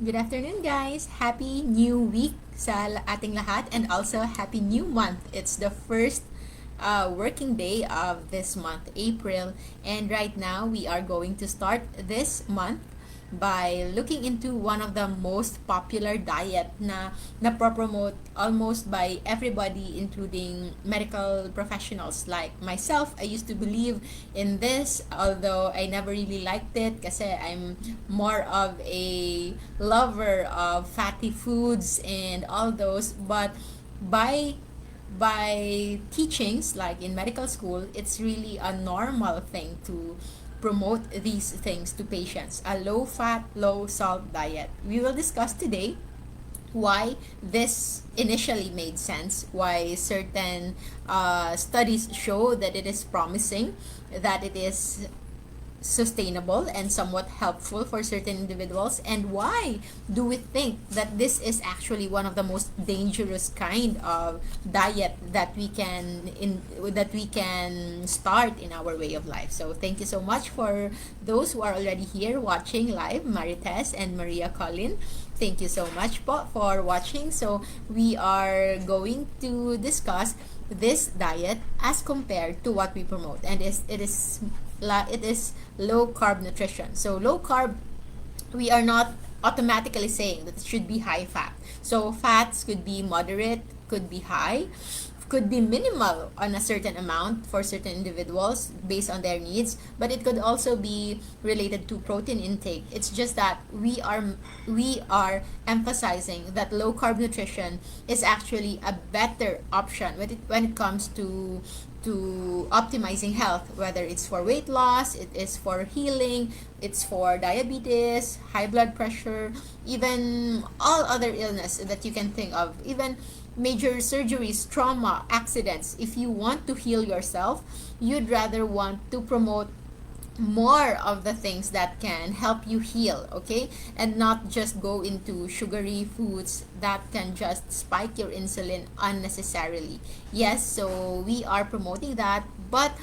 Good afternoon, guys. Happy new week sa ating lahat, and also happy new month. It's the first working day of this month, April, and right now we are going to start this month by looking into one of the most popular diet na promote almost by everybody, including medical professionals like myself. I used to believe in this, although I never really liked it kasi I'm more of a lover of fatty foods and all those. But by teachings like in medical school, it's really a normal thing to promote these things to patients, a low fat, low salt diet. We will discuss today why this initially made sense, why certain studies show that it is promising, that it is sustainable and somewhat helpful for certain individuals, and why do we think that this is actually one of the most dangerous kind of diet that we can start in our way of life. So thank you so much for those who are already here watching live, Marites and Maria Colin. Thank you so much po for watching. So we are going to discuss this diet as compared to what we promote, and it is low carb nutrition. So low carb, we are not automatically saying that it should be high fat. So fats could be moderate, could be high, could be minimal on a certain amount for certain individuals based on their needs, but it could also be related to protein intake. It's just that we are emphasizing that low carb nutrition is actually a better option when it comes to optimizing health, whether it's for weight loss, it is for healing, it's for diabetes, high blood pressure, even all other illness that you can think of, even major surgeries, trauma, accidents. If you want to heal yourself, you'd rather want to promote more of the things that can help you heal, okay, and not just go into sugary foods that can just spike your insulin unnecessarily. Yes, so we are promoting that, but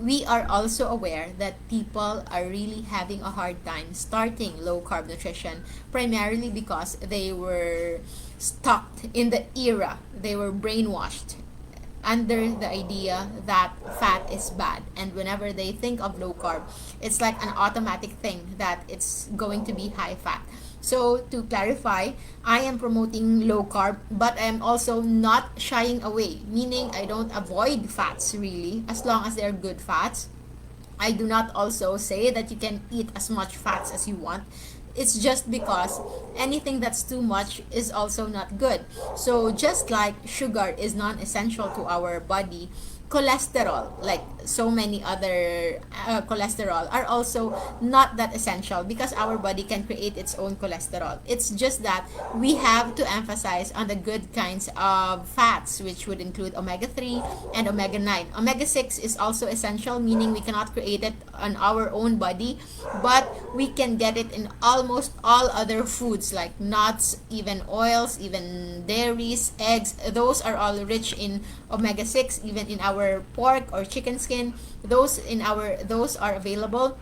we are also aware that people are really having a hard time starting low carb nutrition, primarily because they were stuck in the era, they were brainwashed under the idea that fat is bad, and whenever they think of low carb, it's like an automatic thing that it's going to be high fat. So to clarify, I am promoting low carb, but I am also not shying away, meaning I don't avoid fats really, as long as they're good fats. I do not also say that you can eat as much fats as you want. It's just because anything that's too much is also not good. So just like sugar is non-essential to our body, cholesterol, like so many other cholesterol, are also not that essential because our body can create its own cholesterol. It's just that we have to emphasize on the good kinds of fats, which would include omega-3 and omega-9. Omega-6 is also essential, meaning we cannot create it on our own body, but we can get it in almost all other foods like nuts, even oils, even dairies, eggs. Those are all rich in omega-6, even in our pork or chicken skin. Those are available,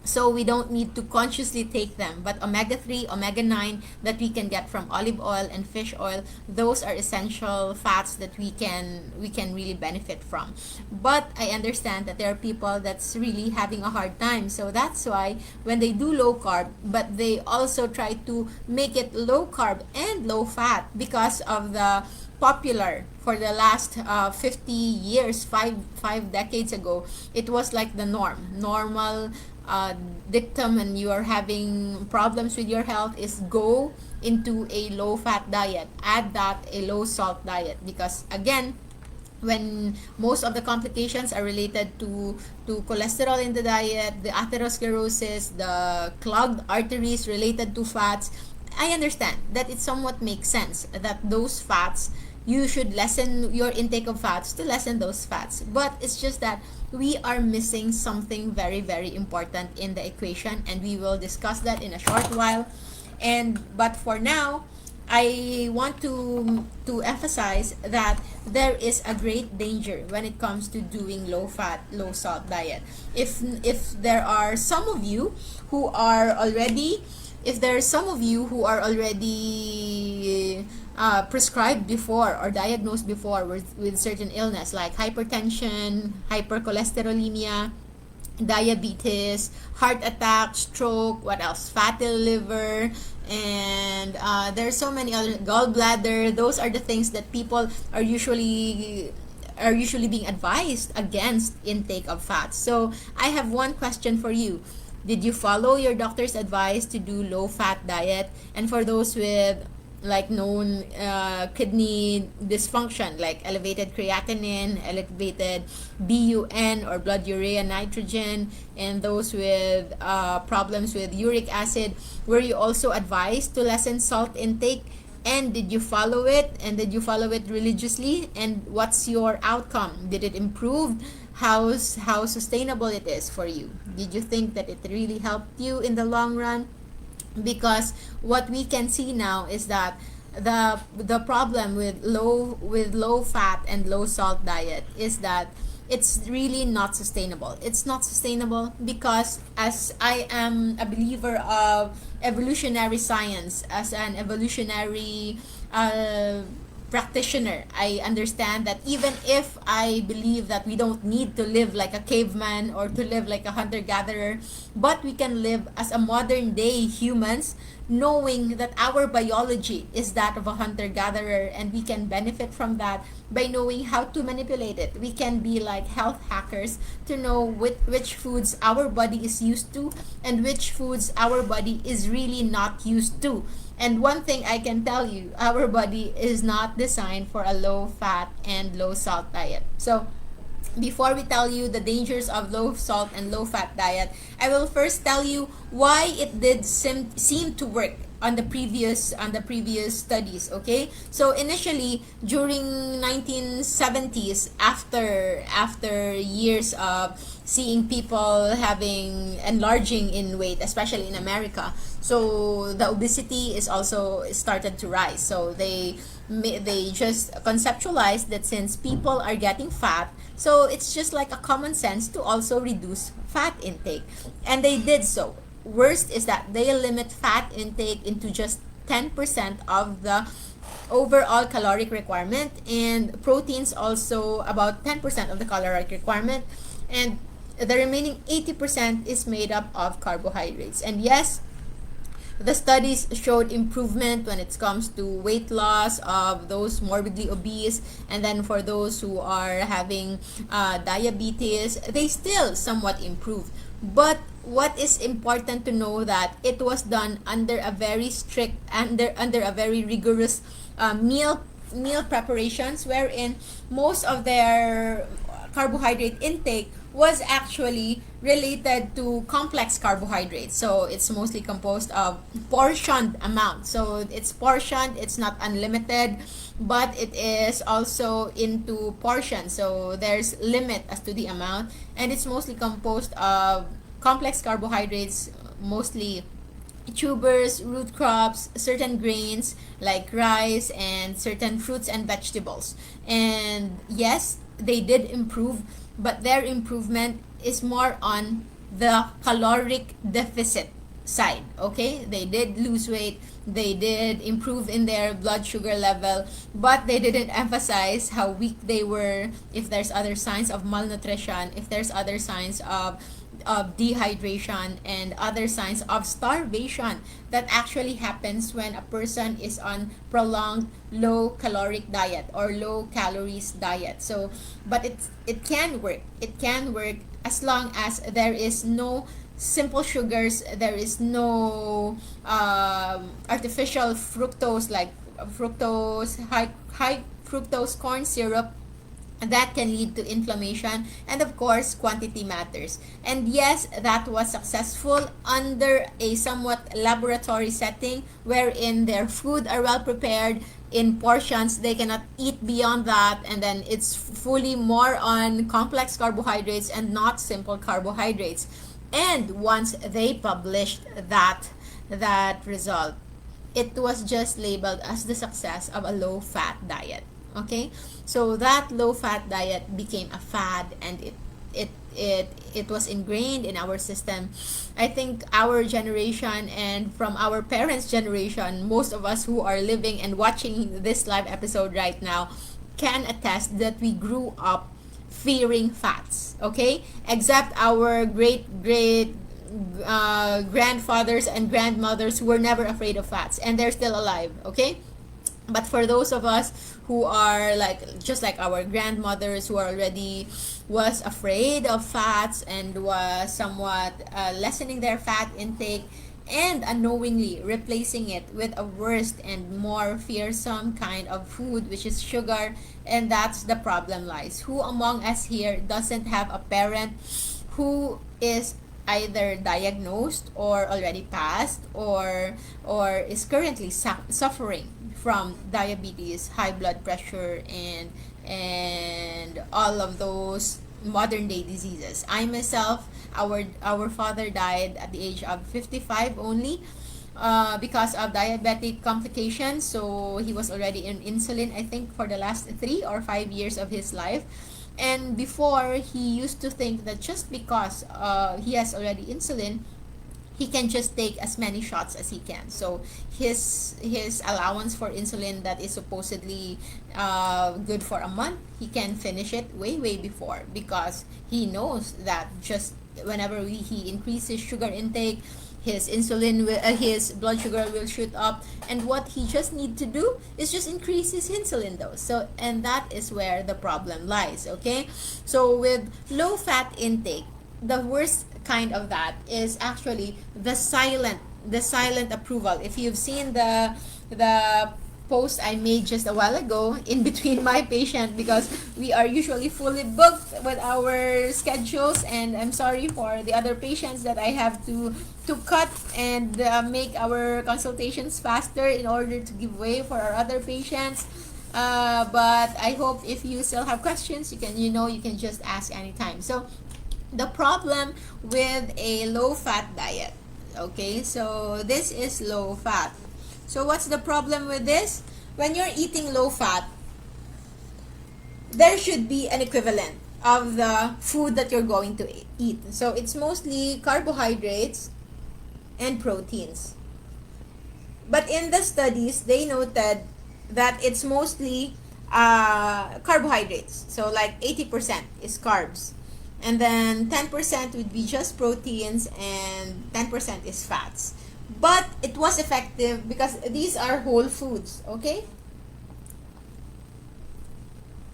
so we don't need to consciously take them. But omega-3, omega-9 that we can get from olive oil and fish oil, those are essential fats that we can really benefit from. But I understand that there are people that's really having a hard time, so that's why when they do low carb, but they also try to make it low carb and low fat, because of the popular for the last 50 years, five decades ago, it was like the normal dictum, and you are having problems with your health, is go into a low fat diet, add that a low salt diet, because again, when most of the complications are related to cholesterol in the diet, the atherosclerosis, the clogged arteries related to fats, I understand that it somewhat makes sense that those fats, you should lessen your intake of fats to lessen those fats. But it's just that we are missing something very, very important in the equation, and we will discuss that in a short while. But for now, I want to emphasize that there is a great danger when it comes to doing low fat, low salt diet. If there are some of you who are already if there's some of you who are already prescribed before or diagnosed before with certain illness like hypertension, hypercholesterolemia, diabetes, heart attack, stroke, what else? Fatty liver, and there's so many other, gallbladder. Those are the things that people are usually being advised against intake of fats. So I have one question for you. Did you follow your doctor's advice to do low fat diet? And for those with like known kidney dysfunction like elevated creatinine, elevated BUN or blood urea nitrogen, and those with problems with uric acid, were you also advised to lessen salt intake? And did you follow it? And did you follow it religiously? And what's your outcome? Did it improve? How sustainable it is for you? Did you think that it really helped you in the long run? Because what we can see now is that the problem with low fat and low salt diet is that it's really not sustainable. It's not sustainable because, as I am a believer of evolutionary science, as an evolutionary practitioner, I understand that even if I believe that we don't need to live like a caveman or to live like a hunter-gatherer, but we can live as a modern day humans, knowing that our biology is that of a hunter-gatherer, and we can benefit from that by knowing how to manipulate it. We can be like health hackers to know which foods our body is used to and which foods our body is really not used to. And one thing I can tell you, our body is not designed for a low fat and low salt diet. So before we tell you the dangers of low salt and low fat diet, I will first tell you why it did seem to work on the previous studies. Okay, so initially during 1970s, after years of seeing people having enlarging in weight, especially in America, so the obesity is also started to rise. So they just conceptualized that since people are getting fat, so it's just like a common sense to also reduce fat intake, and they did so. Worst is that they limit fat intake into just 10% of the overall caloric requirement, and proteins also about 10% of the caloric requirement, and the remaining 80% is made up of carbohydrates. And yes, the studies showed improvement when it comes to weight loss of those morbidly obese, and then for those who are having diabetes, they still somewhat improved. But what is important to know that it was done under a very strict, under a very rigorous meal preparations, wherein most of their carbohydrate intake was actually related to complex carbohydrates. So it's mostly composed of portioned amount. So it's portioned, it's not unlimited, but it is also into portions. So there's limit as to the amount, and it's mostly composed of complex carbohydrates, mostly tubers, root crops, certain grains like rice, and certain fruits and vegetables. And yes, they did improve, but their improvement is more on the caloric deficit side. Okay, they did lose weight, they did improve in their blood sugar level, but they didn't emphasize how weak they were, if there's other signs of malnutrition, if there's other signs of dehydration, and other signs of starvation that actually happens when a person is on prolonged low caloric diet or low calories diet. So but it can work as long as there is no simple sugars, there is no artificial fructose like high fructose corn syrup that can lead to inflammation, and of course quantity matters. And yes, that was successful under a somewhat laboratory setting, wherein their food are well prepared in portions, they cannot eat beyond that, and then it's fully more on complex carbohydrates and not simple carbohydrates. And once they published that result, it was just labeled as the success of a low fat diet. Okay, so that low fat diet became a fad, and it was ingrained in our system. I think our generation and from our parents' generation, most of us who are living and watching this live episode right now can attest that we grew up fearing fats, okay? Except our great grandfathers and grandmothers who were never afraid of fats, and they're still alive, okay? But for those of us who are like just like our grandmothers, who are already was afraid of fats and was somewhat lessening their fat intake and unknowingly replacing it with a worse and more fearsome kind of food, which is sugar. And that's the problem lies. Who among us here doesn't have a parent who is either diagnosed or already passed or is currently suffering from diabetes, high blood pressure, and all of those modern day diseases? I myself, our father died at the age of 55 only, because of diabetic complications. So he was already in insulin, I think, for the last 3 or 5 years of his life. And before, he used to think that just because he has already insulin, he can just take as many shots as he can. So his allowance for insulin that is supposedly good for a month, he can finish it way before, because he knows that just whenever he increases sugar intake, his his blood sugar will shoot up, and what he just need to do is just increase his insulin dose. So, and that is where the problem lies, okay? So with low fat intake, the worst kind of that is actually the silent approval. If you've seen the post I made just a while ago in between my patient, because we are usually fully booked with our schedules, and I'm sorry for the other patients that I have to cut and make our consultations faster in order to give way for our other patients. But I hope if you still have questions, you can just ask anytime. So the problem with a low fat diet, okay, so this is low fat. So what's the problem with this? When you're eating low fat, there should be an equivalent of the food that you're going to eat. So it's mostly carbohydrates and proteins. But in the studies, they noted that it's mostly carbohydrates. So like 80% is carbs. And then 10% would be just proteins, and 10% is fats. But it was effective because these are whole foods, okay?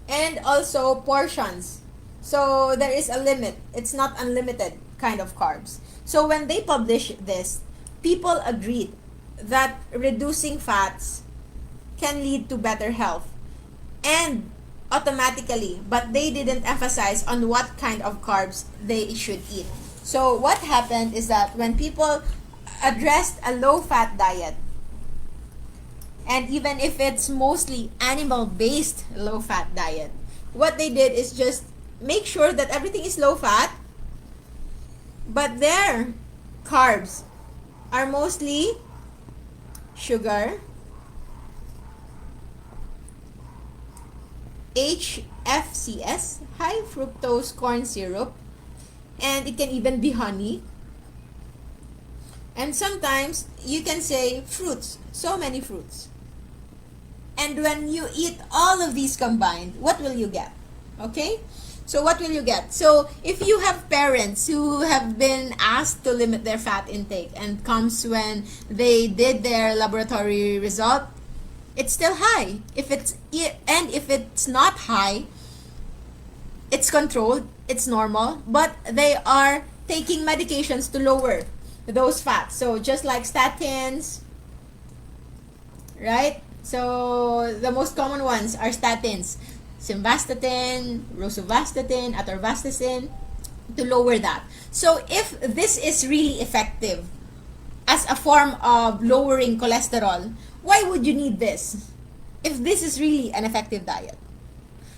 And also portions. So there is a limit. It's not unlimited kind of carbs. So when they published this, people agreed that reducing fats can lead to better health, and automatically, but they didn't emphasize on what kind of carbs they should eat. So what happened is that when people addressed a low-fat diet, and even if it's mostly animal-based low-fat diet, what they did is just make sure that everything is low-fat, but their carbs are mostly sugar, HFCS, high fructose corn syrup, and it can even be honey. And sometimes you can say fruits, so many fruits. And when you eat all of these combined, what will you get? Okay? So what will you get? So if you have parents who have been asked to limit their fat intake, and comes when they did their laboratory result, it's still high. If it's not high, it's controlled, it's normal, but they are taking medications to lower those fats. So just like statins, right? So the most common ones are statins, simvastatin, rosuvastatin, atorvastatin, to lower that. So if this is really effective as a form of lowering cholesterol, why would you need this if this is really an effective diet?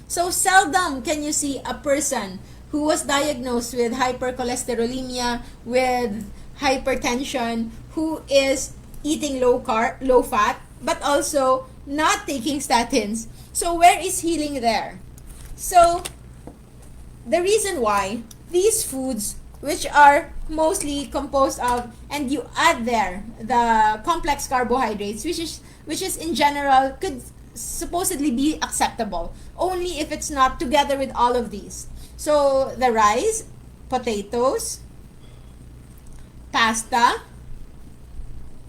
So seldom can you see a person who was diagnosed with hypercholesterolemia, with hypertension, who is eating low fat, but also not taking statins. So where is healing there? So the reason why these foods, which are mostly composed of, and you add there the complex carbohydrates, which is in general could supposedly be acceptable only if it's not together with all of these. So the rice, potatoes, pasta,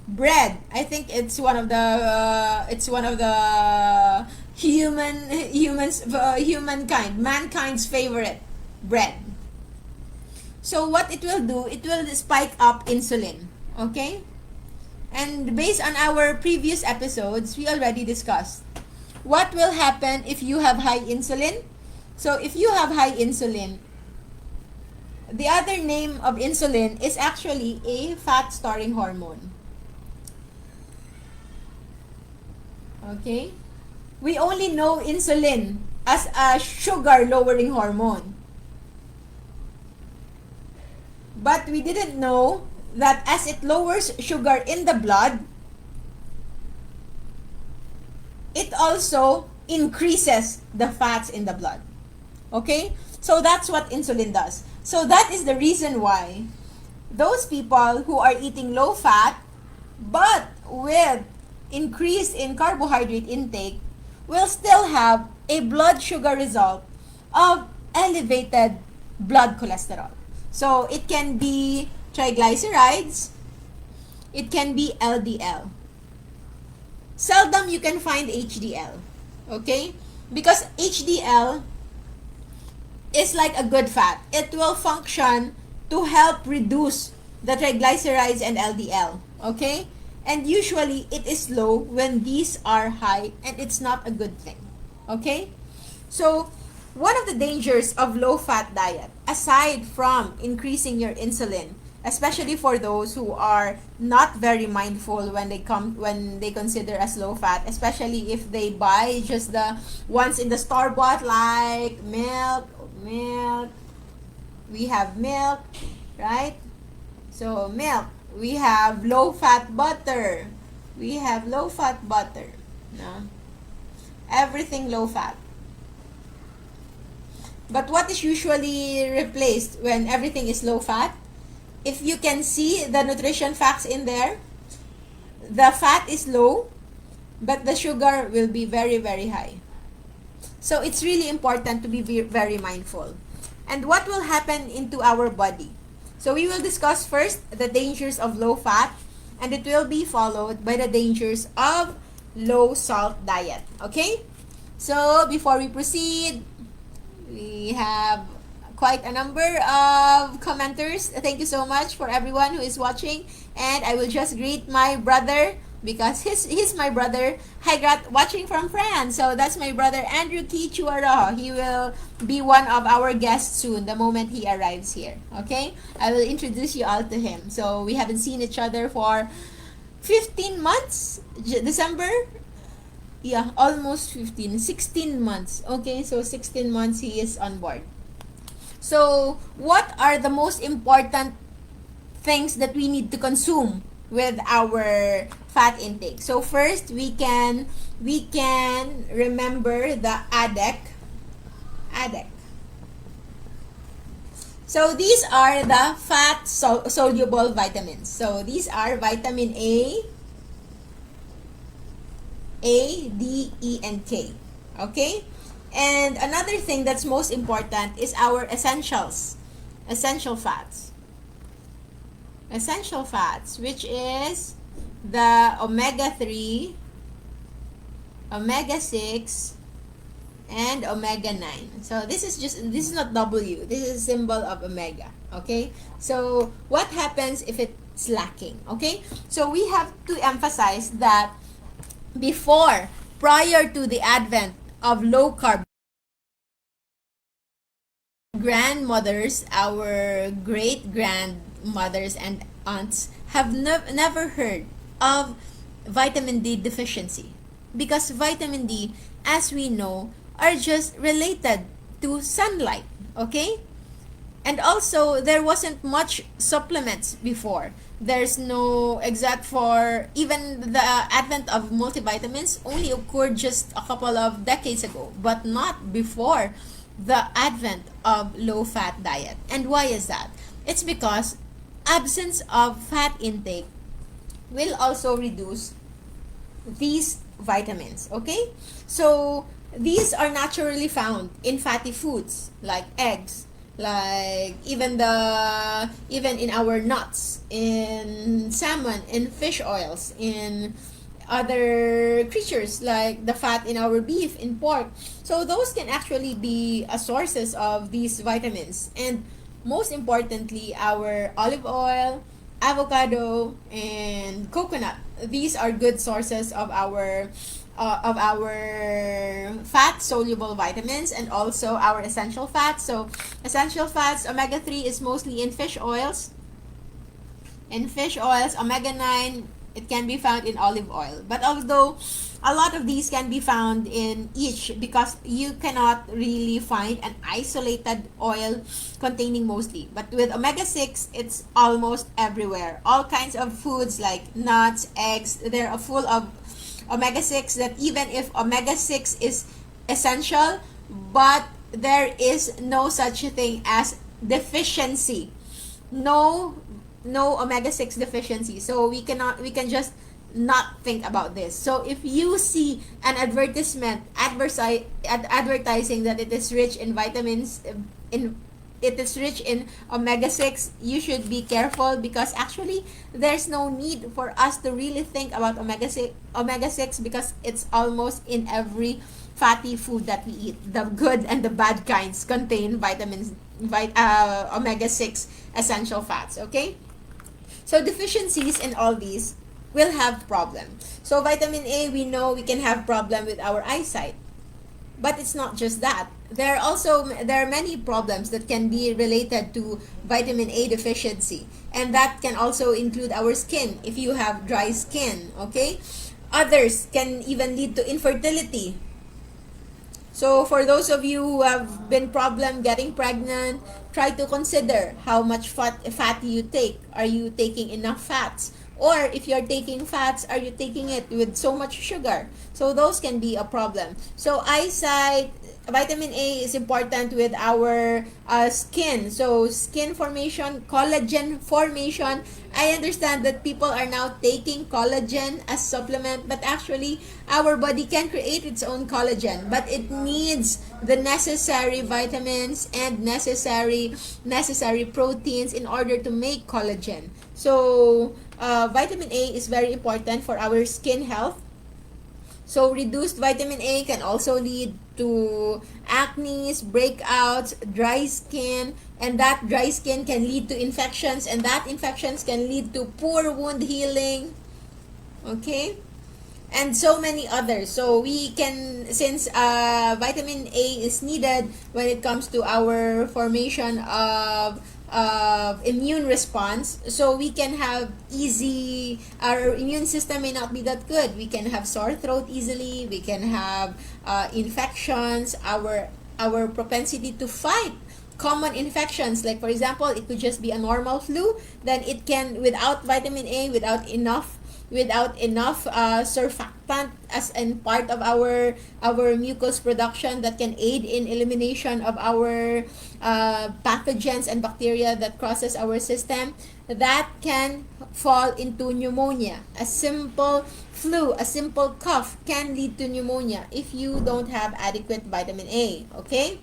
bread. I think it's one of the humankind, mankind's favorite, bread. So what it will do, it will spike up insulin, okay? And based on our previous episodes, we already discussed what will happen if you have high insulin. So if you have high insulin, the other name of insulin is actually a fat storing hormone. Okay? We only know insulin as a sugar lowering hormone. But we didn't know that as it lowers sugar in the blood, it also increases the fats in the blood. Okay? So that's what insulin does. So that is the reason why those people who are eating low fat but with increase in carbohydrate intake will still have a blood sugar result of elevated blood cholesterol. So it can be triglycerides, it can be LDL. Seldom you can find HDL, okay? Because HDL is like a good fat. It will function to help reduce the triglycerides and LDL, okay? And usually it is low when these are high, and it's not a good thing, okay? So one of the dangers of low-fat diet, aside from increasing your insulin, especially for those who are not very mindful when they consider as low fat, especially if they buy just the ones in the store bought, like milk. We have milk, right? So milk. We have low-fat butter. No? Everything low-fat. But what is usually replaced when everything is low-fat? If you can see the nutrition facts in there, the fat is low, but the sugar will be very, very high. So it's really important to be very mindful. And what will happen into our body? So we will discuss first the dangers of low fat, and it will be followed by the dangers of low salt diet. Okay? So before we proceed, we have quite a number of commenters. Thank you so much for everyone who is watching. And I will just greet my brother, because he's my brother. Hi, watching from France. So that's my brother Andrew Kichuaro. He will be one of our guests soon, the moment he arrives here. Okay? I will introduce you all to him. So we haven't seen each other for 15 months. December? Yeah, almost 16 months. Okay, so 16 months he is on board. So what are the most important things that we need to consume with our fat intake? So first, we can remember the ADEC. So these are the fat soluble vitamins. So these are vitamin A, D, E, and K. Okay? And another thing that's most important is our essential fats. Essential fats, which is the omega-3, omega-6, and omega-9. So this is not W. This is a symbol of omega. Okay? So what happens if it's lacking? Okay? So we have to emphasize that prior to the advent of low carb, grandmothers, our great grandmothers and aunts have never heard of vitamin D deficiency, because vitamin D, as we know, are just related to sunlight. Okay? And also, there wasn't much supplements before. There's no, except for even the advent of multivitamins only occurred just a couple of decades ago, but not before the advent of low-fat diet. And why is that? It's because absence of fat intake will also reduce these vitamins, okay? So these are naturally found in fatty foods like eggs, like even in our nuts, in salmon, in fish oils, in other creatures like the fat in our beef, in pork. So those can actually be a sources of these vitamins. And most importantly, our olive oil, avocado, and coconut. These are good sources of our fat soluble vitamins and also our essential fats. So essential fats, omega-3 is mostly in fish oils. In fish oils, omega-9, it can be found in olive oil. But although a lot of these can be found in each, because you cannot really find an isolated oil containing mostly. But with omega-6, it's almost everywhere. All kinds of foods like nuts, eggs, they're full of omega-6, that even if omega-6 is essential, but there is no such thing as deficiency. No omega-6 deficiency. So we can just not think about this. So if you see an advertisement advertising that it is rich in vitamins, it is rich in omega-6, you should be careful, because actually there's no need for us to really think about omega-6 because it's almost in every fatty food that we eat. The good and the bad kinds contain omega-6 essential fats, okay? So deficiencies in all these will have problem. So vitamin A, we know we can have problem with our eyesight. But it's not just that. There are many problems that can be related to vitamin A deficiency, and that can also include our skin if you have dry skin, okay? Others can even lead to infertility. So for those of you who have been problem getting pregnant, try to consider how much fat you take. Are you taking enough fats? Or if you're taking fats, are you taking it with so much sugar? So those can be a problem. So eyesight, vitamin A is important with our skin. So skin formation, collagen formation. I understand that people are now taking collagen as supplement, but actually our body can create its own collagen, but it needs the necessary vitamins and necessary proteins in order to make collagen. So vitamin A is very important for our skin health. So reduced vitamin A can also lead to acne, breakouts, dry skin, and that dry skin can lead to infections, and that infections can lead to poor wound healing, okay? And so many others. So we can, since vitamin A is needed when it comes to our formation of immune response, so we can have our immune system may not be that good. We can have sore throat easily, we can have infections, our propensity to fight common infections, like for example, it could just be a normal flu, then it can, without vitamin A, without enough surfactant as in part of our mucus production that can aid in elimination of our pathogens and bacteria that crosses our system, that can fall into pneumonia. A simple flu, a simple cough can lead to pneumonia if you don't have adequate vitamin A, okay?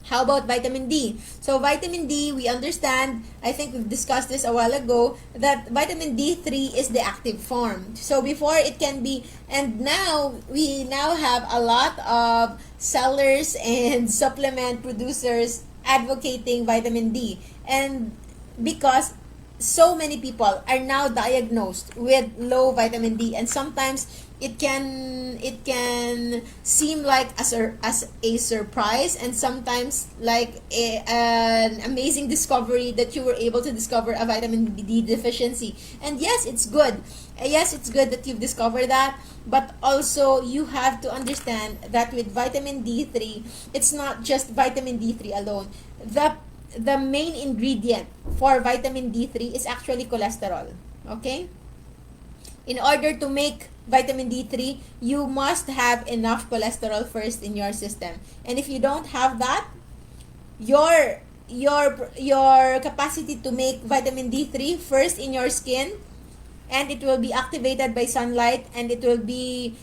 How about vitamin D? So vitamin D, we understand, I think we've discussed this a while ago, that vitamin D3 is the active form. So before it can be, and we now have a lot of sellers and supplement producers advocating vitamin D. And because so many people are now diagnosed with low vitamin D, and sometimes it can seem like as a surprise, and sometimes like an amazing discovery that you were able to discover a vitamin D deficiency. And yes, it's good. Yes, it's good that you've discovered that, but also you have to understand that with vitamin D3, it's not just vitamin D3 alone. The main ingredient for vitamin D3 is actually cholesterol, okay? In order to make vitamin D3, you must have enough cholesterol first in your system. And if you don't have that, your capacity to make vitamin D3 first in your skin, and it will be activated by sunlight, and it will be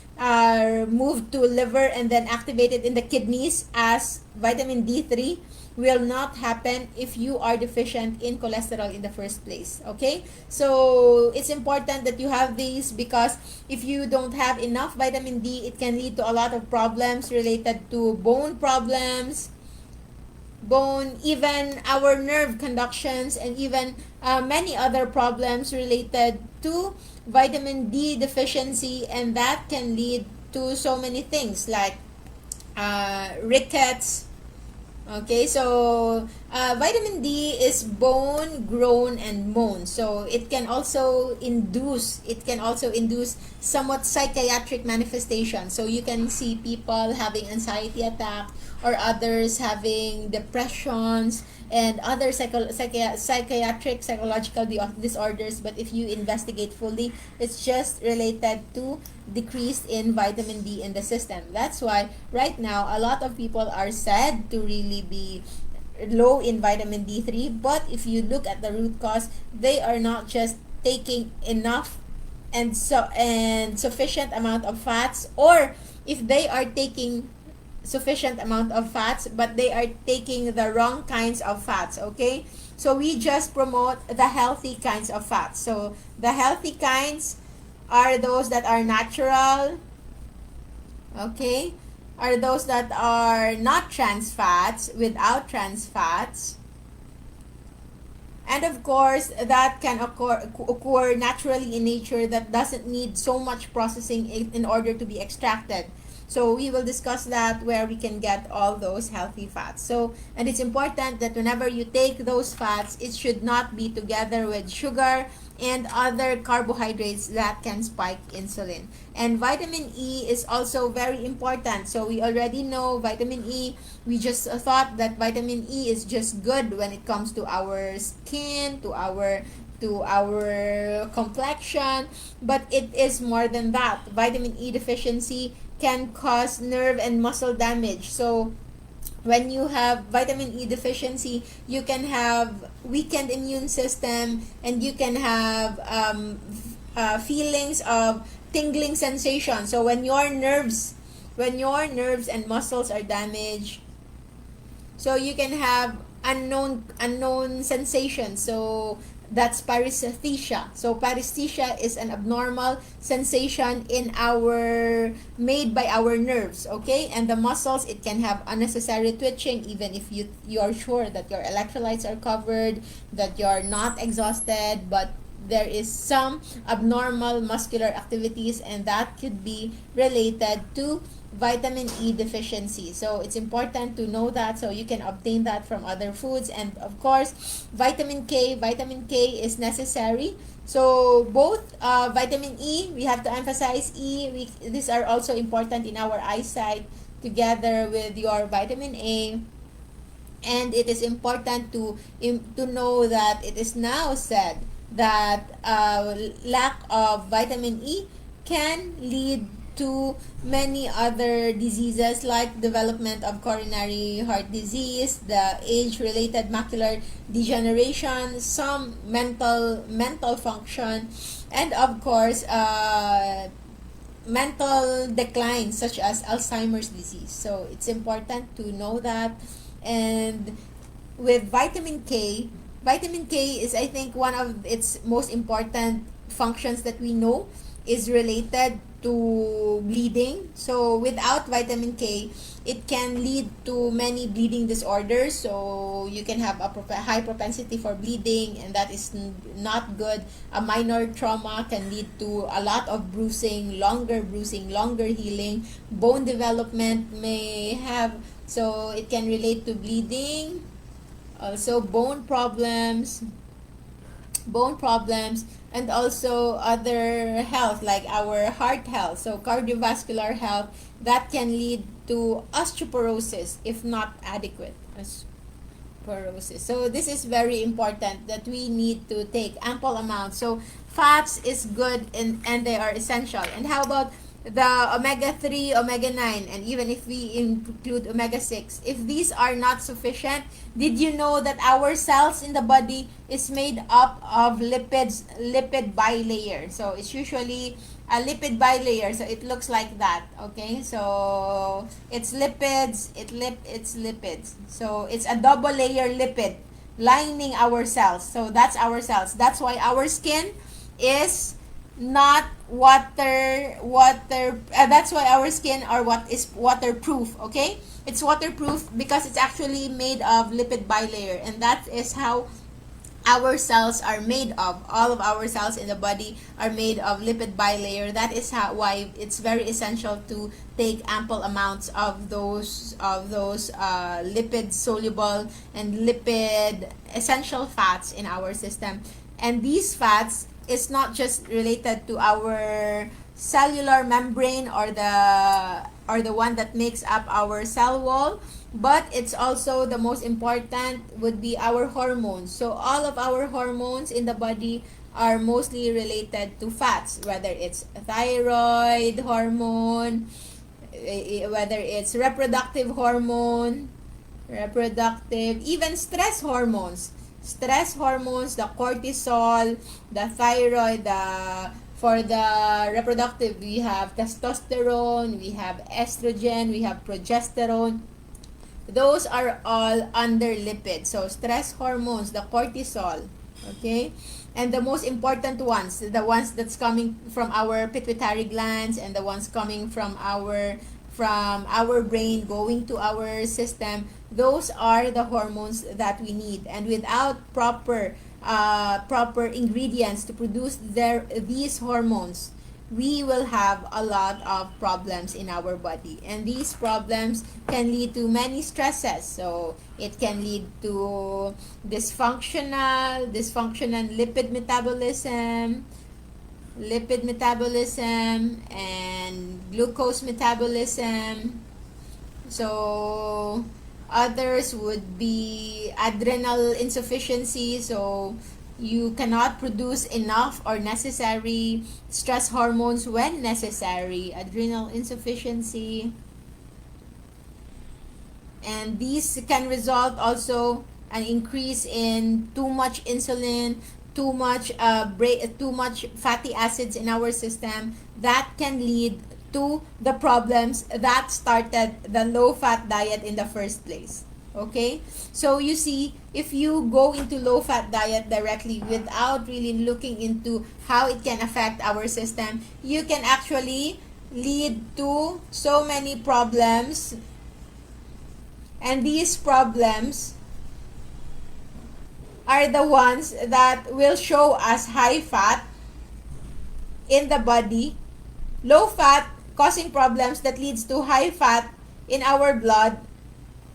moved to liver and then activated in the kidneys as vitamin D3, will not happen if you are deficient in cholesterol in the first place. Okay, so it's important that you have these, because if you don't have enough vitamin D, it can lead to a lot of problems related to bone problems, even our nerve conductions, and even many other problems related to vitamin D deficiency, and that can lead to so many things like rickets. Okay, so vitamin D is bone, grown, and moan. So it can also induce somewhat psychiatric manifestations. So you can see people having anxiety attack, or others having depressions and other psychiatric psychological disorders. But if you investigate fully, it's just related to decrease in vitamin D in the system. That's why right now a lot of people are said to really be low in vitamin D3. But if you look at the root cause, they are not just taking enough and sufficient amount of fats, or if they are taking sufficient amount of fats, but they are taking the wrong kinds of fats. Okay, so we just promote the healthy kinds of fats. So the healthy kinds are those that are natural, okay, are those that are not trans fats, without trans fats, and of course that can occur naturally in nature, that doesn't need so much processing in order to be extracted. So we will discuss that, where we can get all those healthy fats. So, and it's important that whenever you take those fats, it should not be together with sugar and other carbohydrates that can spike insulin. And vitamin E is also very important. So we already know vitamin E. We just thought that vitamin E is just good when it comes to our skin, to our complexion, but it is more than that. Vitamin E deficiency can cause nerve and muscle damage. So when you have vitamin E deficiency, you can have weakened immune system, and you can have feelings of tingling sensation. So when your nerves and muscles are damaged, so you can have unknown sensations. So that's paresthesia. So paresthesia is an abnormal sensation made by our nerves, okay? And the muscles, it can have unnecessary twitching, even if you are sure that your electrolytes are covered, that you're not exhausted, but there is some abnormal muscular activities, and that could be related to vitamin E deficiency. So it's important to know that, so you can obtain that from other foods. And of course, vitamin K is necessary. So both vitamin E, we have to emphasize E, these are also important in our eyesight, together with your vitamin A. And it is important to know that it is now said that lack of vitamin E can lead to many other diseases, like development of coronary heart disease, the age-related macular degeneration, some mental function, and of course mental decline, such as Alzheimer's disease. So it's important to know that. And with vitamin K is, I think, one of its most important functions that we know is related to bleeding. So without vitamin K, it can lead to many bleeding disorders. So you can have a high propensity for bleeding, and that is not good. A minor trauma can lead to a lot of bruising, longer healing. Bone development may have, so it can relate to bleeding. Also bone problems, and also other health, like our heart health, so cardiovascular health, that can lead to osteoporosis if not adequate osteoporosis. So this is very important, that we need to take ample amounts. So fats is good, and they are essential. And how about the omega-3, omega-9, and even if we include omega-6, if these are not sufficient, did you know that our cells in the body is made up of lipid bilayer? So it's usually a lipid bilayer, so it looks like that. Okay, so it's lipids, it's lipids, so it's a double layer lipid lining our cells. So that's our cells. That's why our skin is not that's why our skin is waterproof. Okay, it's waterproof because it's actually made of lipid bilayer, and that is how our cells are made of. All of our cells in the body are made of lipid bilayer. That is why it's very essential to take ample amounts of those lipid soluble and lipid essential fats in our system. And these fats is not just related to our cellular membrane or the one that makes up our cell wall, but it's also the most important would be our hormones. So all of our hormones in the body are mostly related to fats, whether it's thyroid hormone, whether it's reproductive hormone, even stress hormones, the cortisol, the thyroid, for the reproductive, we have testosterone, we have estrogen, we have progesterone. Those are all under lipids. So stress hormones, the cortisol, okay? And the most important ones, the ones that's coming from our pituitary glands and the ones coming from our brain going to our system, those are the hormones that we need. And without proper ingredients to produce these hormones, we will have a lot of problems in our body, and these problems can lead to many stresses. So it can lead to dysfunctional lipid metabolism and glucose metabolism. So others would be adrenal insufficiency, so you cannot produce enough or necessary stress hormones when necessary, adrenal insufficiency. And these can result also an increase in too much insulin, too much fatty acids in our system. That can lead to the problems that started the low fat diet in the first place. Okay, so you see, if you go into low fat diet directly without really looking into how it can affect our system, you can actually lead to so many problems, and these problems are the ones that will show us high fat in the body, low fat causing problems that leads to high fat in our blood.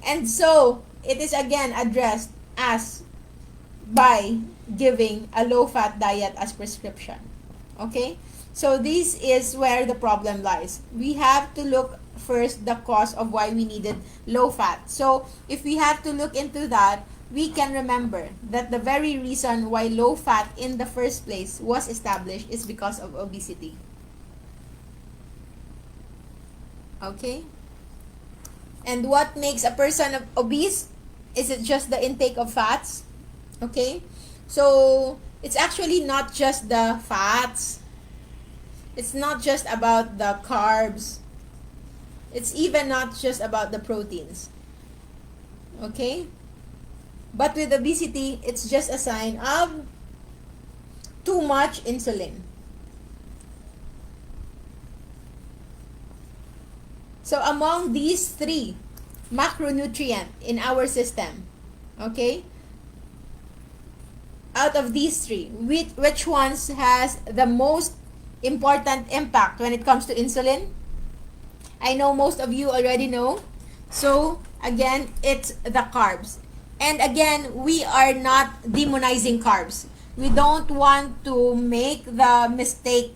And so it is again addressed as by giving a low fat diet as prescription. Okay, so this is where the problem lies. We have to look first the cause of why we needed low fat. So if we have to look into that, we can remember that the very reason why low fat in the first place was established is because of obesity. Okay, and what makes a person obese? Is it just the intake of fats? Okay, so it's actually not just the fats, it's not just about the carbs, it's even not just about the proteins. Okay, but with obesity, it's just a sign of too much insulin. So among these three macronutrients in our system, okay, out of these three, which ones has the most important impact when it comes to insulin? I know most of you already know. So again, it's the carbs. And again, we are not demonizing carbs. We don't want to make the mistake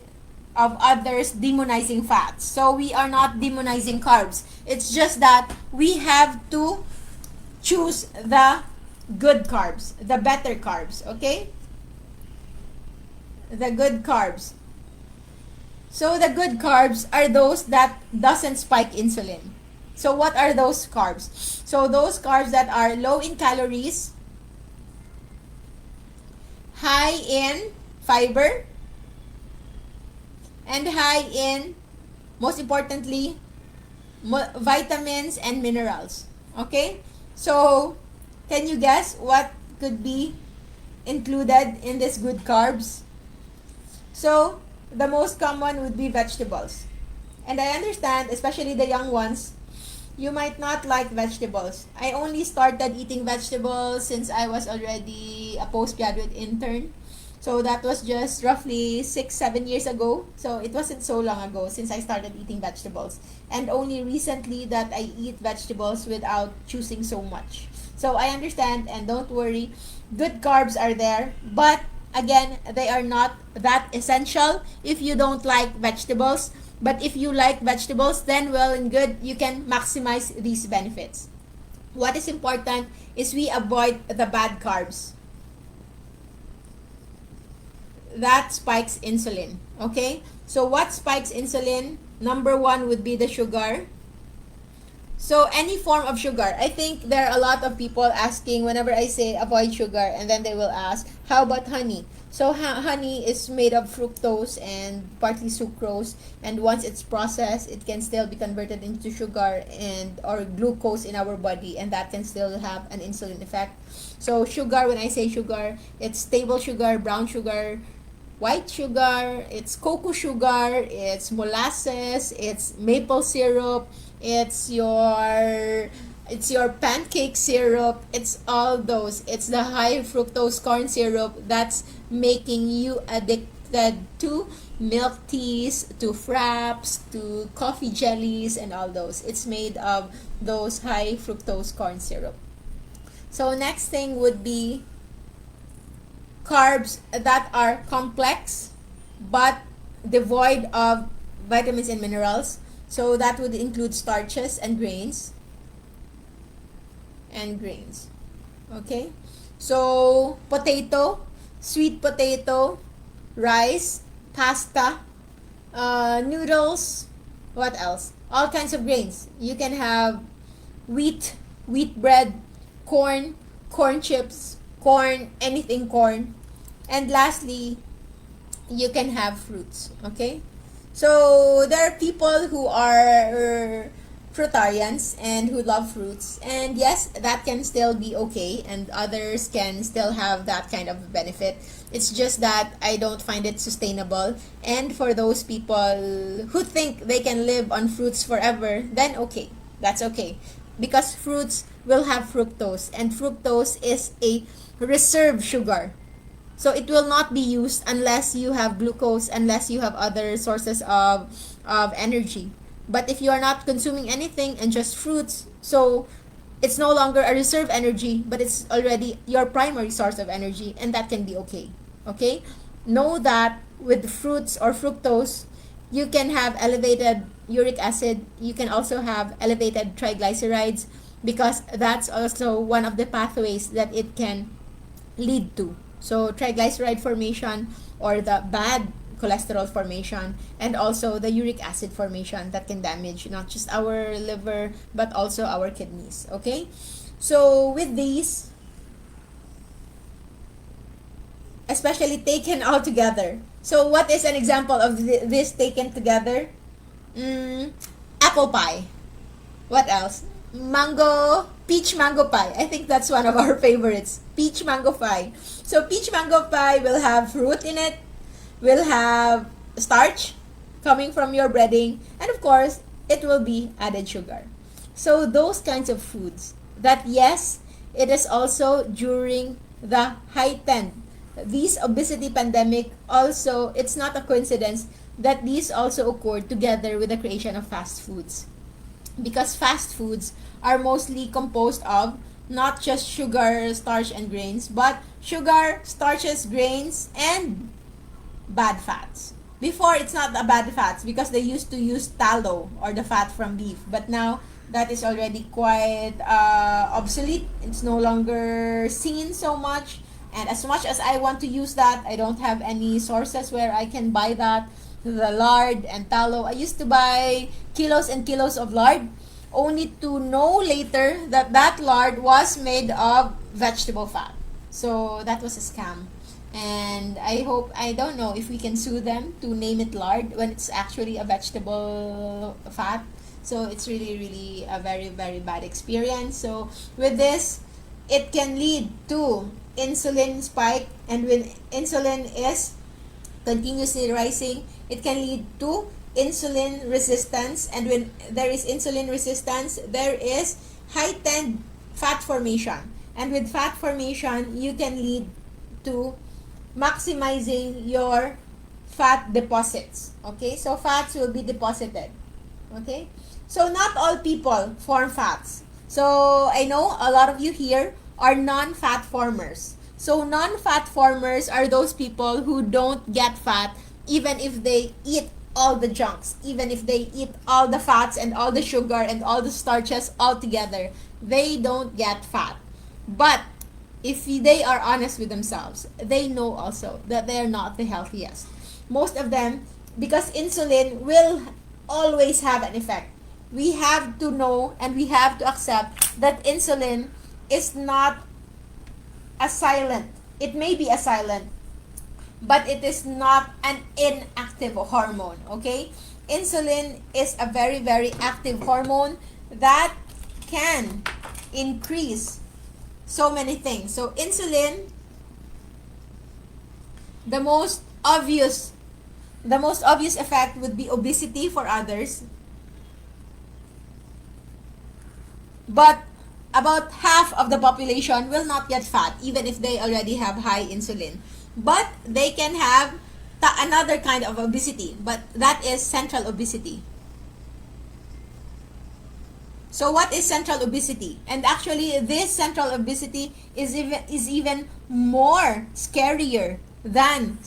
of others demonizing fats. So we are not demonizing carbs. It's just that we have to choose the good carbs, the better carbs, okay? The good carbs. So the good carbs are those that doesn't spike insulin. So what are those carbs? So those carbs that are low in calories, high in fiber, and high in, most importantly, vitamins and minerals. Okay? So, can you guess what could be included in this good carbs? So, the most common would be vegetables. And I understand, especially the young ones, you might not like vegetables. I only started eating vegetables since I was already a postgraduate intern. So that was just roughly 6-7 years ago. So it wasn't so long ago since I started eating vegetables. And only recently that I eat vegetables without choosing so much. So I understand, and don't worry, good carbs are there. But again, they are not that essential if you don't like vegetables. But if you like vegetables, then well and good, you can maximize these benefits. What is important is we avoid the bad carbs. That spikes insulin. Okay? So what spikes insulin? Number one would be the sugar. So any form of sugar. I think there are a lot of people asking whenever I say avoid sugar, and then they will ask, how about honey? So honey is made of fructose and partly sucrose, and once it's processed, it can still be converted into sugar and or glucose in our body, and that can still have an insulin effect. So sugar, when I say sugar, it's table sugar, brown sugar, white sugar, it's cocoa sugar, it's molasses, it's maple syrup, it's your pancake syrup, it's all those. It's the high fructose corn syrup that's making you addicted to milk teas, to fraps, to coffee jellies, and all those. It's made of those high fructose corn syrup. So next thing would be carbs that are complex but devoid of vitamins and minerals. So that would include starches and grains. Okay? So potato, sweet potato, rice, pasta, noodles, what else? All kinds of grains. You can have wheat bread, corn chips, corn, anything corn. And lastly, you can have fruits. Okay? So there are people who are fruitarians and who love fruits, and yes, that can still be okay, and others can still have that kind of benefit. It's just that I don't find it sustainable. And for those people who think they can live on fruits forever, then okay, that's okay, because fruits will have fructose, and fructose is a reserve sugar. So it will not be used unless you have glucose, unless you have other sources of energy. But if you are not consuming anything and just fruits, so it's no longer a reserve energy, but it's already your primary source of energy, and that can be okay. Okay? Know that with fruits or fructose, you can have elevated uric acid. You can also have elevated triglycerides, because that's also one of the pathways that it can lead to. So triglyceride formation, or the bad cholesterol formation, and also the uric acid formation that can damage not just our liver but also our kidneys. Okay? So with these, especially taken all together. So what is an example of this taken together? Apple pie. What else? Peach mango pie. I think that's one of our favorites. Peach mango pie. So peach mango pie will have fruit in it, will have starch coming from your breading, and of course, it will be added sugar. So those kinds of foods that, yes, it is also during the heightened, this obesity pandemic, also, it's not a coincidence that these also occurred together with the creation of fast foods. Because fast foods are mostly composed of not just sugar, starch, and grains, but sugar, starches, grains, and bad fats. Before, it's not a bad fats because they used to use tallow, or the fat from beef. But now, that is already quite obsolete. It's no longer seen so much. And as much as I want to use that, I don't have any sources where I can buy that. the lard and tallow. I used to buy kilos and kilos of lard, only to know later that that lard was made of vegetable fat. So that was a scam. And I don't know if we can sue them to name it lard when it's actually a vegetable fat. So it's really, really a very, very bad experience. So with this, it can lead to insulin spike, and when insulin is continuously rising, it can lead to insulin resistance, and when there is insulin resistance, there is heightened fat formation, and with fat formation, you can lead to maximizing your fat deposits. Okay, so fats will be deposited. Okay, so not all people form fats. So I know a lot of you here are non-fat formers. So non-fat formers are those people who don't get fat even if they eat all the junks, even if they eat all the fats and all the sugar and all the starches all together. They don't get fat. But if they are honest with themselves, they know also that they are not the healthiest. Most of them, because insulin will always have an effect. We have to know and we have to accept that insulin is not a silent. It may be a silent, but it is not an inactive hormone. Okay? Insulin is a very, very active hormone that can increase so many things. So insulin, the most obvious effect would be obesity for others. But about half of the population will not get fat even if they already have high insulin. But they can have another kind of obesity, but that is central obesity. So what is central obesity? And actually this central obesity is even more scarier than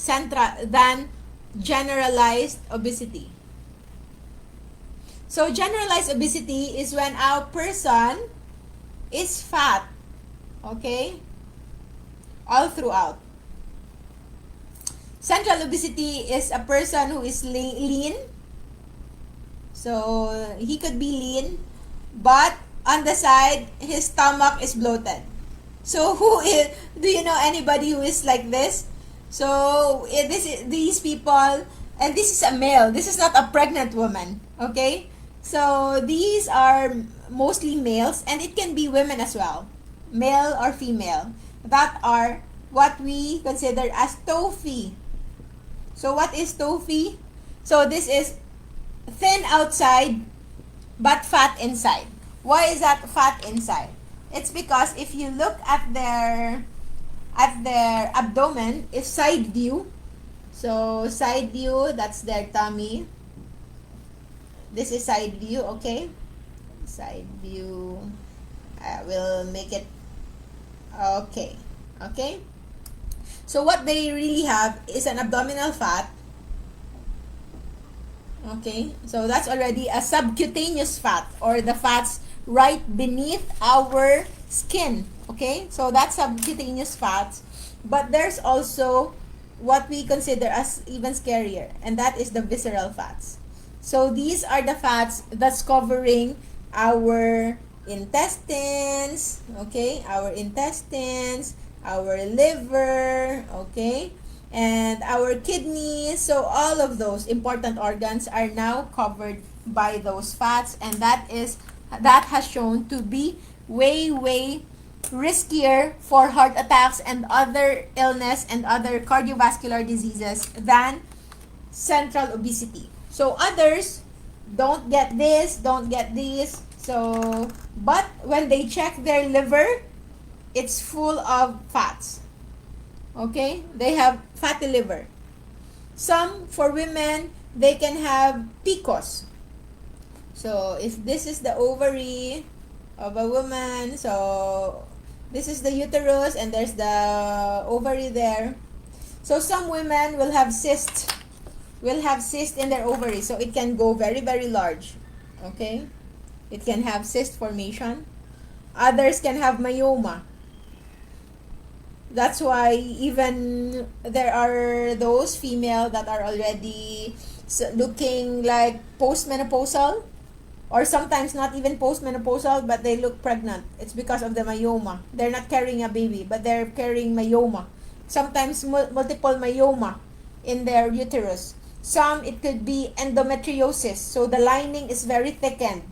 generalized obesity. So generalized obesity is when our person is fat, okay, all throughout. Central obesity is a person who is lean. So he could be lean, but on the side, his stomach is bloated. So do you know anybody who is like this? So these people, and this is a male. This is not a pregnant woman, okay? So these are mostly males, and it can be women as well, male or female, that are what we consider as TOFI. So what is TOFI? So this is thin outside but fat inside. Why is that fat inside? It's because if you look at their abdomen, if side view, so side view, that's their tummy. This is side view, okay? Side view, we'll make it, okay, okay? So what they really have is an abdominal fat, okay? So that's already a subcutaneous fat, or the fats right beneath our skin, okay? So that's subcutaneous fats, but there's also what we consider as even scarier, and that is the visceral fats. So these are the fats that's covering our intestines, okay? Our intestines, our liver, okay? And our kidneys. So all of those important organs are now covered by those fats, and that has shown to be way, way riskier for heart attacks and other illness and other cardiovascular diseases than central obesity. So others don't get this, don't get this. So, but when they check their liver, it's full of fats. Okay? They have fatty liver. Some, for women, they can have PCOS. So if this is the ovary of a woman, so this is the uterus and there's the ovary there. So some women will have cysts in their ovary, so it can go very, very large. Okay? It can have cyst formation. Others can have myoma. That's why even there are those female that are already looking like postmenopausal, or sometimes not even postmenopausal, but they look pregnant. It's because of the myoma. They're not carrying a baby, but they're carrying myoma. Sometimes multiple myoma in their uterus. Some, it could be endometriosis. So the lining is very thickened.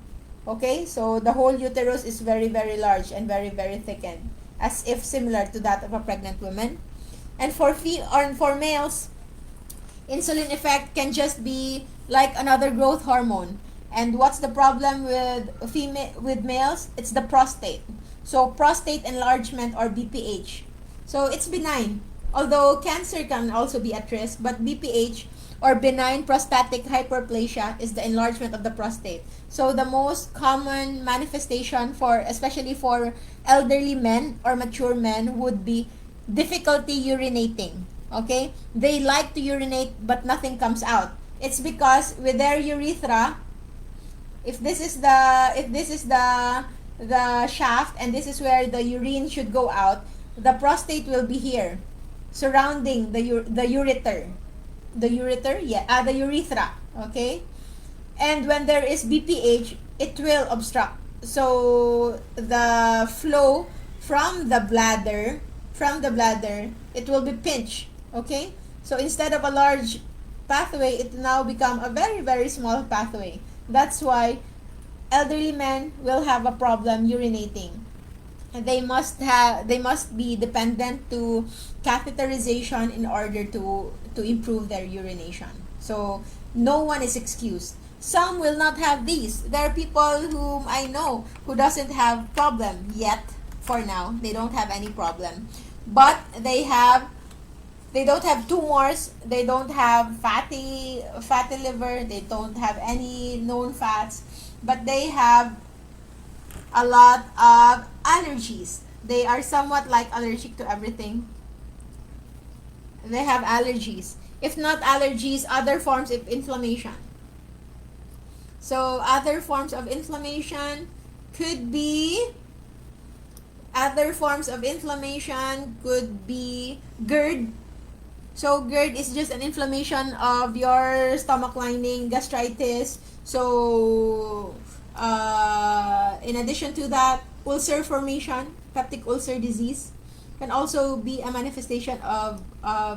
Okay, so the whole uterus is very, very large and very, very thickened, as if similar to that of a pregnant woman. And for males, insulin effect can just be like another growth hormone. And what's the problem with males? It's the prostate. So prostate enlargement, or BPH. So it's benign. Although cancer can also be at risk, but BPH, or benign prostatic hyperplasia, is the enlargement of the prostate. So the most common manifestation for, especially for elderly men or mature men, would be difficulty urinating. Okay? They like to urinate but nothing comes out. It's because with their urethra, if this is the shaft and this is where the urine should go out, the prostate will be here, surrounding the ureter. The urethra. Okay? And when there is BPH, it will obstruct. So the flow from the bladder, it will be pinched. Okay? So instead of a large pathway, it now become a very, very small pathway. That's why elderly men will have a problem urinating. And they must be dependent to catheterization in order to improve their urination. So no one is excused. Some will not have these. There are people whom I know who doesn't have problem yet. For now, they don't have any problem, but they don't have tumors, they don't have fatty liver, they don't have any known fats, but they have a lot of allergies. They are somewhat like allergic to everything. They have allergies. If not allergies, other forms of inflammation. So other forms of inflammation could be GERD. So GERD is just an inflammation of your stomach lining, gastritis. So in addition to that, ulcer formation, peptic ulcer disease, can also be a manifestation of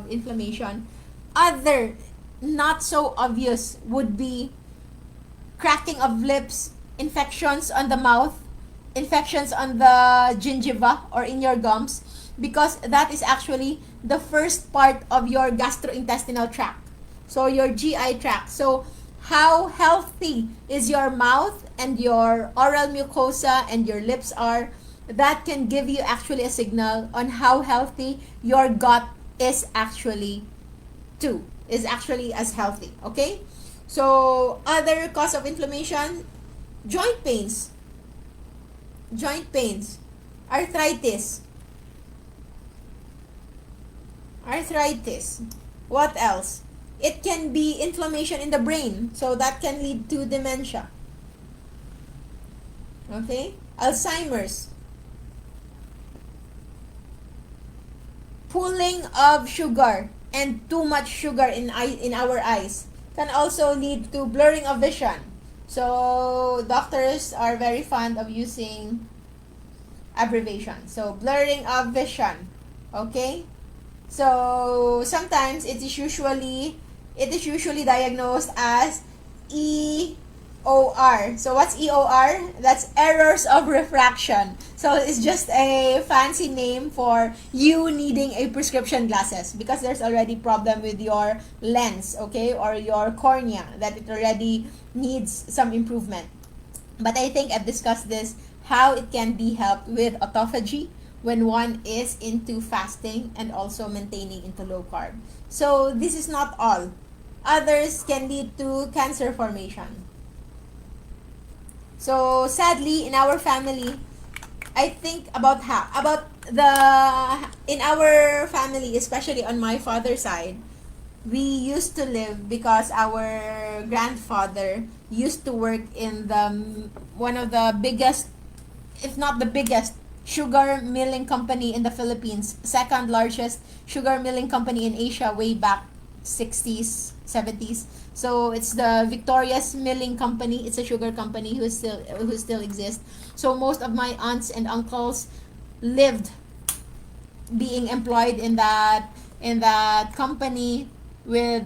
inflammation. Other not so obvious would be cracking of lips, infections on the mouth, infections on the gingiva or in your gums, because that is actually the first part of your gastrointestinal tract, so your GI tract. So how healthy is your mouth and your oral mucosa and your lips are, that can give you actually a signal on how healthy your gut is actually as healthy. Okay? So other cause of inflammation, joint pains, arthritis. What else? It can be inflammation in the brain, so that can lead to dementia. Okay? Alzheimer's. Pooling of sugar and too much sugar in our eyes can also lead to blurring of vision. So doctors are very fond of using abbreviation. So blurring of vision. Okay? So sometimes it is usually diagnosed as EOR. So what's EOR? That's errors of refraction. So it's just a fancy name for you needing a prescription glasses, because there's already problem with your lens, okay, or your cornea, that it already needs some improvement. But I think I've discussed this, how it can be helped with autophagy when one is into fasting and also maintaining into low carb. So this is not all. Others can lead to cancer formation. So sadly, in our family, I think in our family, especially on my father's side, we used to live because our grandfather used to work in one of the biggest, if not the biggest, sugar milling company in the Philippines, second largest sugar milling company in Asia way back 60s, 70s. So it's the Victoria's Milling Company. It's a sugar company who still exists. So most of my aunts and uncles lived being employed in that company with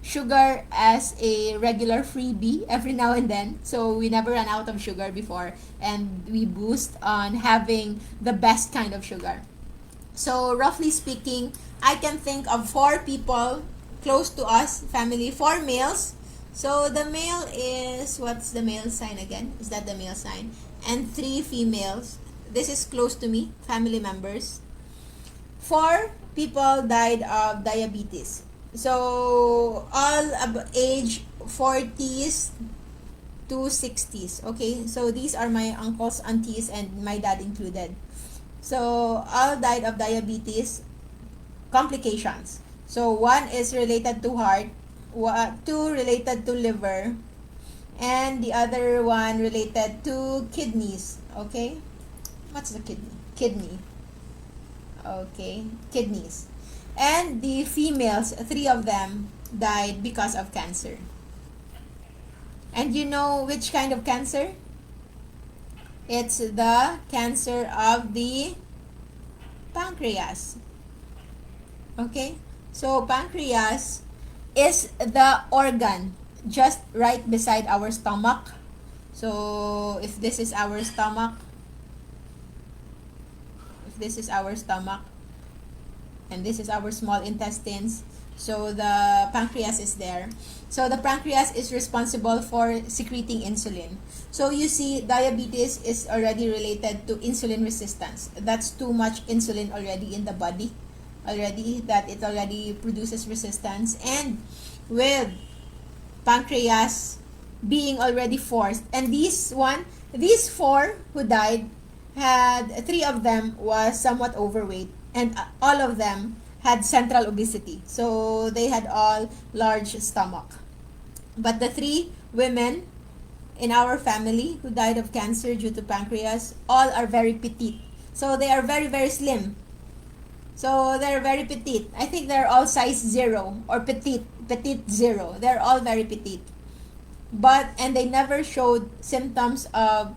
sugar as a regular freebie every now and then. So we never ran out of sugar before, and we boost on having the best kind of sugar. So roughly speaking, I can think of 4 people close to us, family, 4 males. So the male is, what's the male sign again? Is that the male sign? And 3 females. This is close to me, family members. 4 people died of diabetes. So all age 40s to 60s. Okay, so these are my uncles, aunties, and my dad included. So all died of diabetes complications. So 1 is related to heart, 2 related to liver, and the other one related to kidneys. Okay, what's the kidney? Okay, kidneys. And the females, 3 of them died because of cancer. And you know which kind of cancer? It's the cancer of the pancreas. Okay, so pancreas is the organ just right beside our stomach. So if this is our stomach, and this is our small intestines, so the pancreas is there. So the pancreas is responsible for secreting insulin. So you see, diabetes is already related to insulin resistance. That's too much insulin already in the body, already, that it already produces resistance. And with pancreas being already forced, and these 4 who died, had 3 of them was somewhat overweight, and all of them had central obesity. So they had all large stomach. But the 3 women in our family who died of cancer due to pancreas, all are very petite. So they are very, very slim. So they're very petite. I think they're all size 0 or petite 0. They're all very petite. And they never showed symptoms of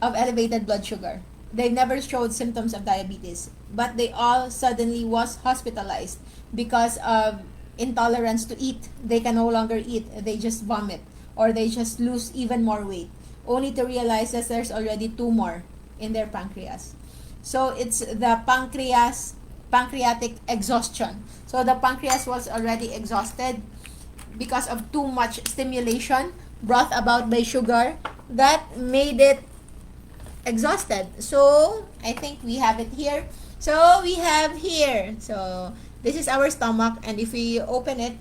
elevated blood sugar. They never showed symptoms of diabetes, but they all suddenly was hospitalized because of intolerance to eat. They can no longer eat. They just vomit, or they just lose even more weight, only to realize that there's already tumor in their pancreas. So it's the pancreatic exhaustion. So the pancreas was already exhausted because of too much stimulation brought about by sugar that made it exhausted. So I think we have it here. So we have here, so this is our stomach, and if we open it,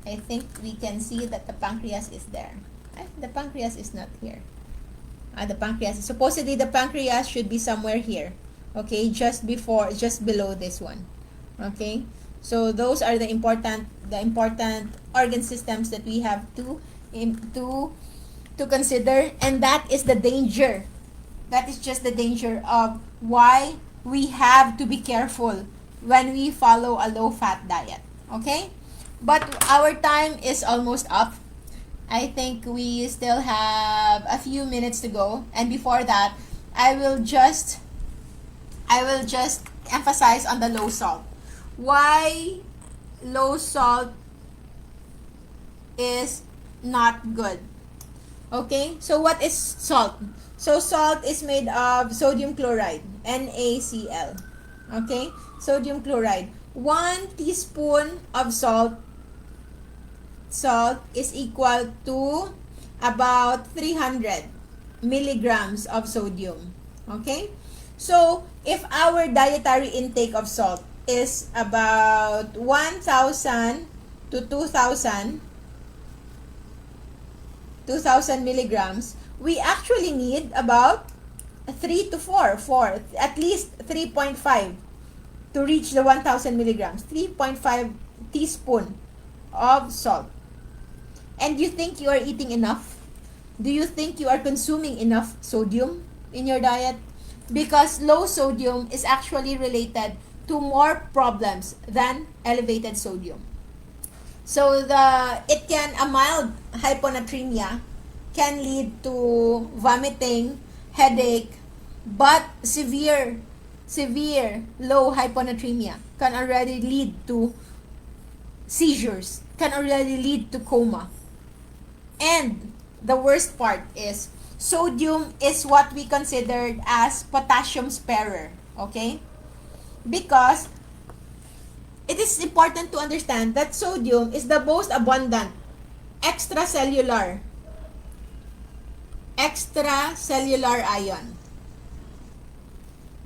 I think we can see that the pancreas is there. The pancreas is not here. Supposedly the pancreas should be somewhere here. Okay, just below this one. Okay, so those are the important organ systems that we have to consider, and that is the danger. That is just the danger of why we have to be careful when we follow a low-fat diet. Okay, but our time is almost up. I think we still have a few minutes to go, and before that, I will just emphasize on the low salt. Why low salt is not good. Okay, so what is salt? So salt is made of sodium chloride, NaCl. Okay, sodium chloride. 1 teaspoon of salt is equal to about 300 milligrams of sodium. Okay, so if our dietary intake of salt is about 1,000 to 2,000 milligrams, we actually need about 3 to 4, at least 3.5 to reach the 1,000 milligrams. 3.5 teaspoon of salt. And you think you are eating enough? Do you think you are consuming enough sodium? in your diet? Because low sodium is actually related to more problems than elevated sodium. So a mild hyponatremia can lead to vomiting, headache, but severe low hyponatremia can already lead to seizures, can already lead to coma. And the worst part is sodium is what we considered as potassium sparer, okay? Because it is important to understand that sodium is the most abundant extracellular ion.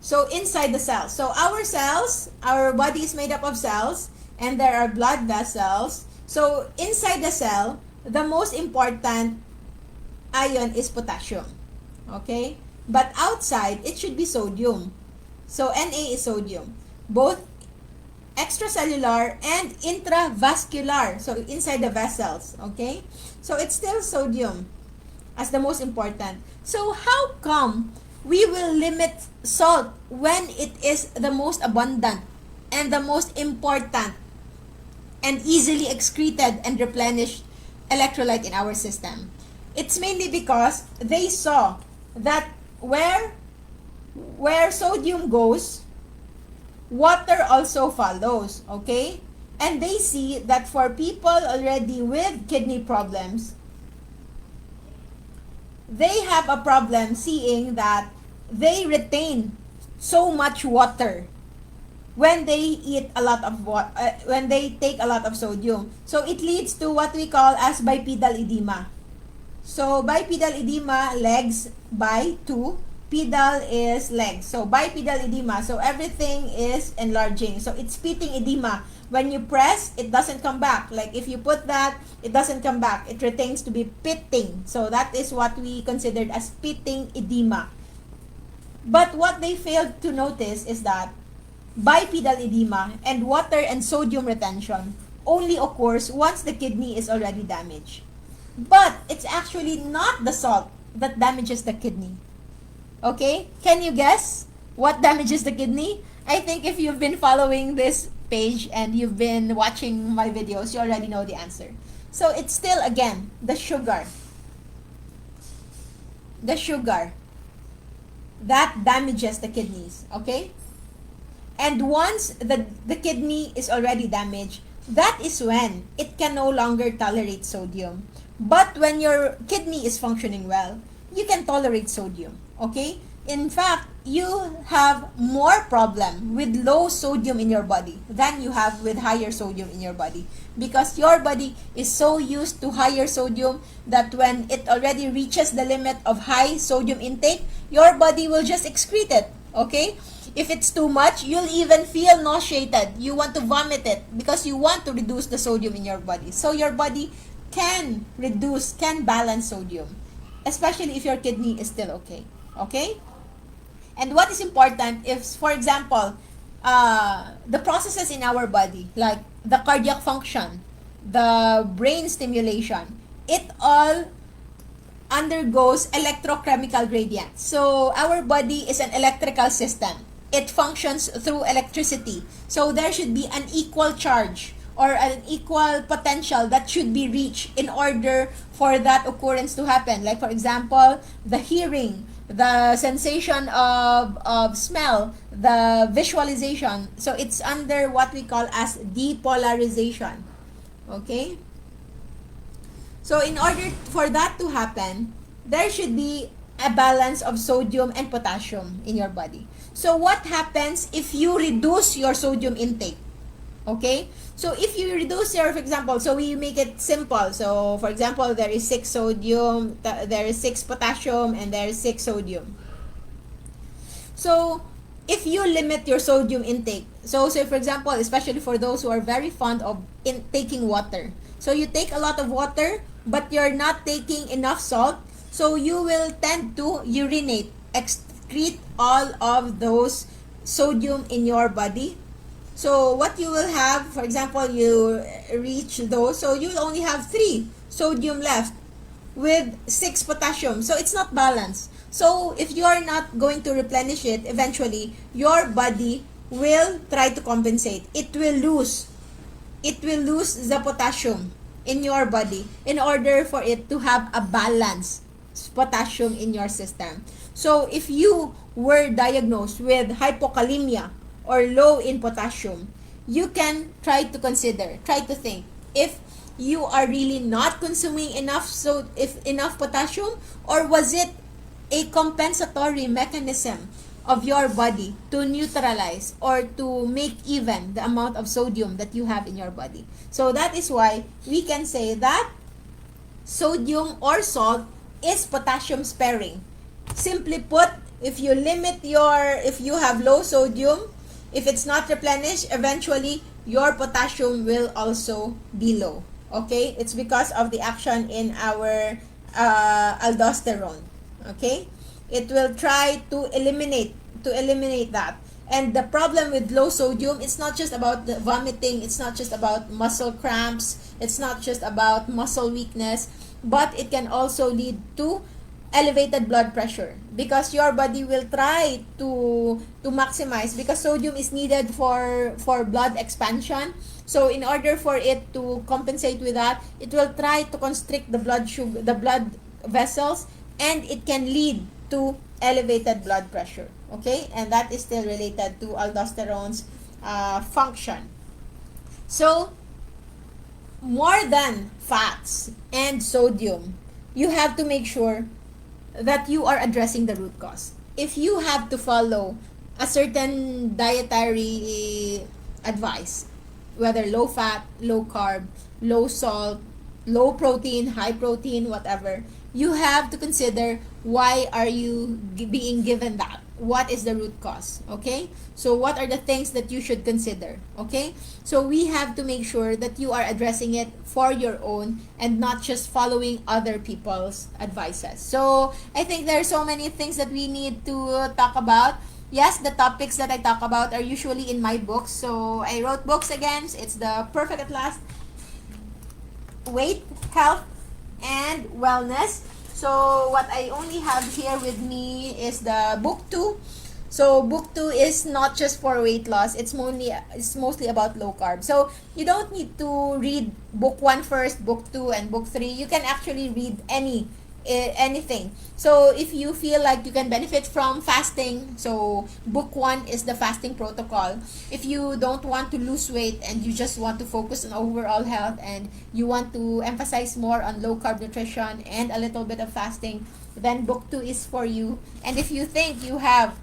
So inside the cells. So our body is made up of cells, and there are blood vessels. So inside the cell, the most important ion is potassium. Okay? But outside, it should be sodium. So Na is sodium. Both extracellular and intravascular. So inside the vessels. Okay? So it's still sodium as the most important. So how come we will limit salt when it is the most abundant and the most important and easily excreted and replenished electrolyte in our system? It's mainly because they saw that where sodium goes, water also follows, okay? And they see that for people already with kidney problems, they have a problem seeing that they retain so much water when they eat a lot of when they take a lot of sodium. So it leads to what we call as bipedal edema. So bipedal edema, legs, by 2, pedal is legs. So bipedal edema, so everything is enlarging. So it's pitting edema. When you press, it doesn't come back. Like if you put that, it doesn't come back. It retains to be pitting. So that is what we considered as pitting edema. But what they failed to notice is that bipedal edema and water and sodium retention only occurs once the kidney is already damaged. But it's actually not the salt that damages the kidney. Okay? Can you guess what damages the kidney? I think if you've been following this page and you've been watching my videos, you already know the answer. So it's still, again, the sugar. The sugar that damages the kidneys. Okay? And once the kidney is already damaged, that is when it can no longer tolerate sodium. But when your kidney is functioning well, you can tolerate sodium. Okay? In fact, you have more problem with low sodium in your body than you have with higher sodium in your body, because your body is so used to higher sodium that when it already reaches the limit of high sodium intake, your body will just excrete it. Okay? If it's too much, you'll even feel nauseated. You want to vomit it because you want to reduce the sodium in your body. So your body can balance sodium, especially if your kidney is still okay. Okay? And what is important is, for example, the processes in our body, like the cardiac function, the brain stimulation, it all undergoes electrochemical gradients. So our body is an electrical system. It functions through electricity. So there should be an equal charge or an equal potential that should be reached in order for that occurrence to happen. Like for example, the hearing, the sensation of smell, the visualization. So it's under what we call as depolarization. Okay? So in order for that to happen, there should be a balance of sodium and potassium in your body. So what happens if you reduce your sodium intake? Okay? So if you reduce your, for example, so we make it simple. So for example, there is 6 sodium, there is 6 potassium, and there is 6 sodium. So if you limit your sodium intake, so say for example, especially for those who are very fond of taking water. So you take a lot of water, but you're not taking enough salt. So you will tend to urinate, excrete all of those sodium in your body. So what you will have, for example, you reach those, so you will only have 3 sodium left with 6 potassium. So it's not balanced. So if you are not going to replenish it, eventually your body will try to compensate. It will lose the potassium in your body in order for it to have a balanced potassium in your system. So if you were diagnosed with hypokalemia or low in potassium, you can try to think if you are really not consuming enough, so if enough potassium, or was it a compensatory mechanism of your body to neutralize or to make even the amount of sodium that you have in your body. So that is why we can say that sodium or salt is potassium sparing. Simply put, if you have low sodium, if it's not replenished, eventually your potassium will also be low. Okay? It's because of the action in our aldosterone. Okay? It will try to eliminate that. And the problem with low sodium, it's not just about the vomiting, it's not just about muscle cramps, it's not just about muscle weakness, but it can also lead to elevated blood pressure, because your body will try to maximize, because sodium is needed for blood expansion. So in order for it to compensate with that, it will try to constrict the blood vessels, and it can lead to elevated blood pressure. Okay, and that is still related to aldosterone's function. So more than fats and sodium, you have to make sure that you are addressing the root cause. If you have to follow a certain dietary advice, whether low fat, low carb, low salt, low protein, high protein, whatever, you have to consider, why are you being given that? What is the root cause? Okay, so what are the things that you should consider? Okay, so we have to make sure that you are addressing it for your own and not just following other people's advices. So I think there are so many things that we need to talk about. Yes, the topics that I talk about are usually in my books. So I wrote books again. It's the Perfect at Last, Weight, Health, and Wellness. So what I only have here with me is the book 2. So book 2 is not just for weight loss. It's mostly about low carb. So you don't need to read book 1 first, book 2, and book 3. You can actually read anything. So if you feel like you can benefit from fasting, so book 1 is the fasting protocol. If you don't want to lose weight and you just want to focus on overall health and you want to emphasize more on low carb nutrition and a little bit of fasting, then book 2 is for you. And if you think you have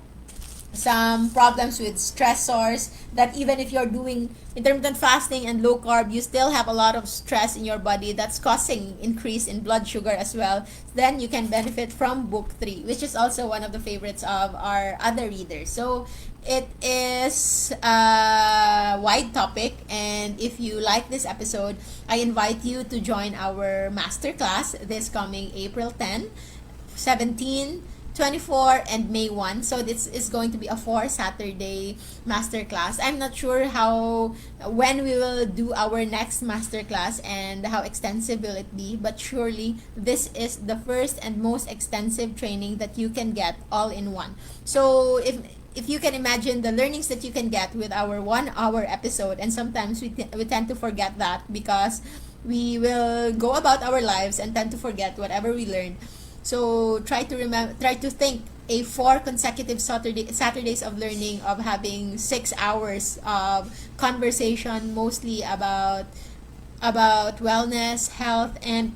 some problems with stressors, that even if you're doing intermittent fasting and low carb, you still have a lot of stress in your body that's causing increase in blood sugar as well, then you can benefit from book 3, which is also one of the favorites of our other readers. So it is a wide topic, and if you like this episode, I invite you to join our masterclass this coming April 10, 17, 24, and May 1. So this is going to be a 4-Saturday masterclass. I'm not sure when we will do our next masterclass and how extensive will it be, but surely this is the first and most extensive training that you can get all in one. So if you can imagine the learnings that you can get with our 1-hour episode, and sometimes we tend to forget that because we will go about our lives and tend to forget whatever we learned. So try to think a 4 consecutive Saturdays of learning, of having 6 hours of conversation, mostly about wellness, health, and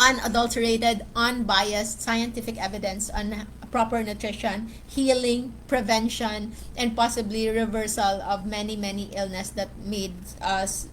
unadulterated, unbiased scientific evidence on proper nutrition, healing, prevention, and possibly reversal of many illness that made us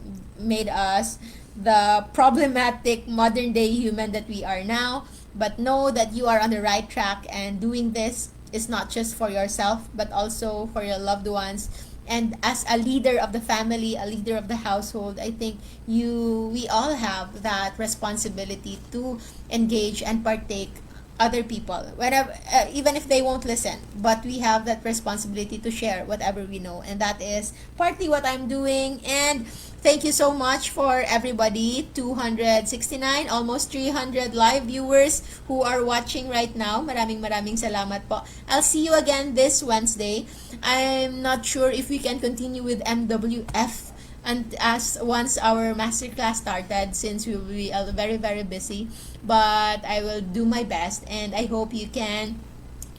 the problematic modern day human that we are now. But know that you are on the right track, and doing this is not just for yourself but also for your loved ones. And as a leader of the family, a leader of the household, I think we all have that responsibility to engage and partake other people, whenever, even if they won't listen, but we have that responsibility to share whatever we know, and that is partly what I'm doing. And Thank you so much for everybody. 269, almost 300 live viewers who are watching right now. Maraming salamat po. I'll see you again this Wednesday. I'm not sure if we can continue with MWF and as once our masterclass started, since we will be very busy, but I will do my best, and I hope you can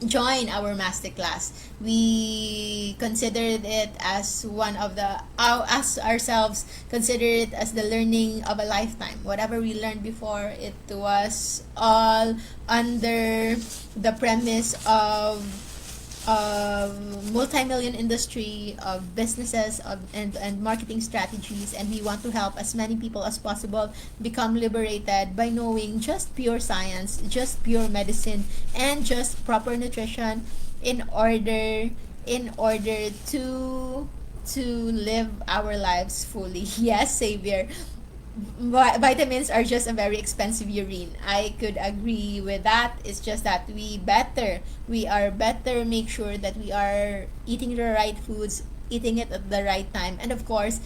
join our masterclass. We considered it as one of the us ourselves consider it as the learning of a lifetime. Whatever we learned before, it was all under the premise of multi-million industry, of businesses, and marketing strategies, and we want to help as many people as possible become liberated by knowing just pure science, just pure medicine, and just proper nutrition in order to live our lives fully. Yes, Savior. Vitamins are just a very expensive urine. I could agree with that. It's just that we are better make sure that we are eating the right foods, eating it at the right time, and of course,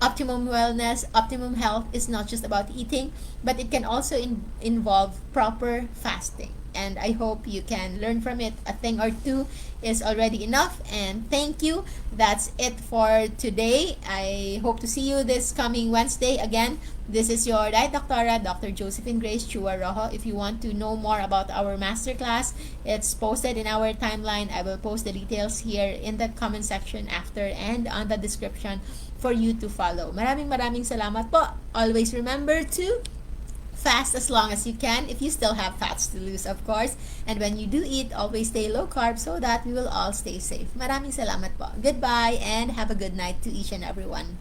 optimum wellness, optimum health is not just about eating, but it can also involve proper fasting. And I hope you can learn from it. A thing or two is already enough. And thank you. That's it for today. I hope to see you this coming Wednesday. Again, this is your Diet Doctora, Dr. Josephine Grace Chua Rojo. If you want to know more about our masterclass, it's posted in our timeline. I will post the details here in the comment section after and on the description for you to follow. Maraming salamat po. Always remember to fast as long as you can, if you still have fats to lose, of course. And when you do eat, always stay low carb so that we will all stay safe. Maraming salamat po. Goodbye and have a good night to each and everyone.